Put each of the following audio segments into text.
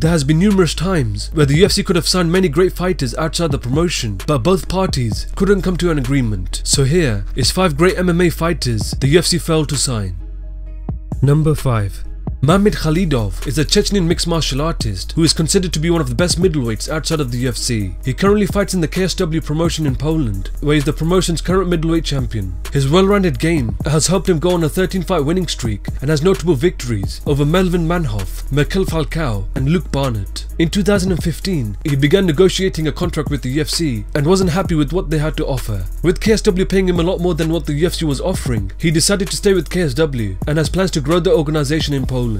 There has been numerous times where the UFC could have signed many great fighters outside the promotion, but both parties couldn't come to an agreement. So here is 5 great MMA fighters the UFC failed to sign. Number 5. Mammoth Khalidov is a Chechnyan mixed martial artist who is considered to be one of the best middleweights outside of the UFC. He currently fights in the KSW promotion in Poland, where he is the promotion's current middleweight champion. His well-rounded game has helped him go on a 13-fight winning streak and has notable victories over Melvin Manhoff, Mikhail Falcao and Luke Barnett. In 2015, he began negotiating a contract with the UFC and wasn't happy with what they had to offer. With KSW paying him a lot more than what the UFC was offering, he decided to stay with KSW and has plans to grow the organization in Poland.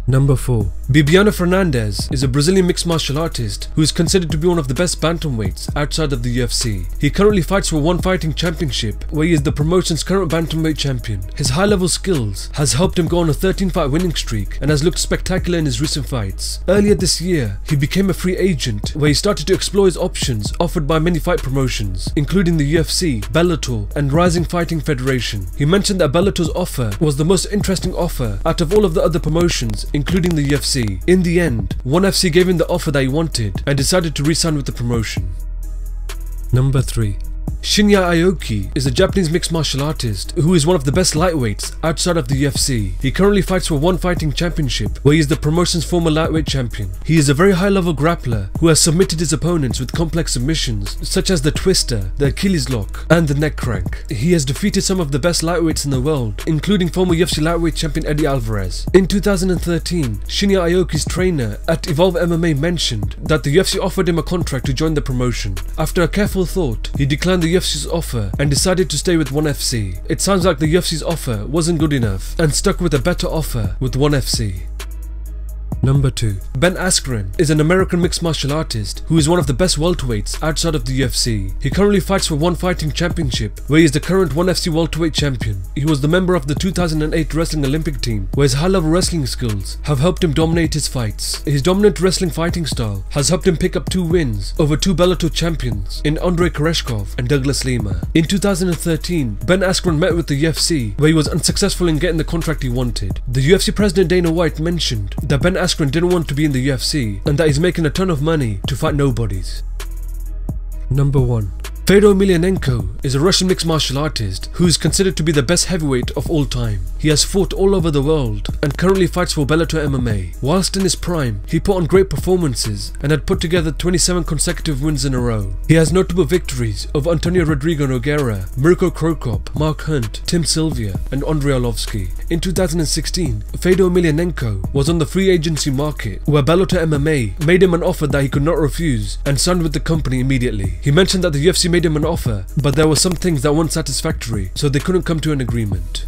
Number 4. Bibiano Fernandes is a Brazilian mixed martial artist who is considered to be one of the best bantamweights outside of the UFC. He currently fights for One Fighting Championship, where he is the promotion's current bantamweight champion. His high-level skills has helped him go on a 13-fight winning streak and has looked spectacular in his recent fights. Earlier this year, he became a free agent where he started to explore his options offered by many fight promotions, including the UFC, Bellator and Rising Fighting Federation. He mentioned that Bellator's offer was the most interesting offer out of all of the other promotions, including the UFC. In the end, ONE FC gave him the offer that he wanted and decided to re-sign with the promotion. Number 3. Shinya Aoki is a Japanese mixed martial artist who is one of the best lightweights outside of the UFC. He currently fights for One Fighting Championship, where he is the promotion's former lightweight champion. He is a very high-level grappler who has submitted his opponents with complex submissions such as the twister, the Achilles lock and the neck crank. He has defeated some of the best lightweights in the world, including former UFC lightweight champion Eddie Alvarez. In 2013, Shinya Aoki's trainer at Evolve MMA mentioned that the UFC offered him a contract to join the promotion. After a careful thought, he declined the UFC's offer and decided to stay with ONE FC. It sounds like the UFC's offer wasn't good enough and stuck with a better offer with ONE FC. Number 2. Ben Askren is an American mixed martial artist who is one of the best welterweights outside of the UFC. He currently fights for One Fighting Championship, where he is the current ONE FC welterweight champion. He was the member of the 2008 Wrestling Olympic team, where his high-level wrestling skills have helped him dominate his fights. His dominant wrestling fighting style has helped him pick up 2 wins over 2 Bellator champions in Andrei Koreshkov and Douglas Lima. In 2013, Ben Askren met with the UFC, where he was unsuccessful in getting the contract he wanted. The UFC president Dana White mentioned that Ben Askren didn't want to be in the UFC and that he's making a ton of money to fight nobodies. Number 1. Fedor Emelianenko is a Russian mixed martial artist who is considered to be the best heavyweight of all time. He has fought all over the world and currently fights for Bellator MMA. Whilst in his prime, he put on great performances and had put together 27 consecutive wins in a row. He has notable victories over Antonio Rodrigo Nogueira, Mirko Krokop, Mark Hunt, Tim Sylvia and Andrei Arlovski. In 2016, Fedor Emelianenko was on the free agency market, where Bellator MMA made him an offer that he could not refuse and signed with the company immediately. He mentioned that the UFC made him an offer, but there were some things that weren't satisfactory, so they couldn't come to an agreement.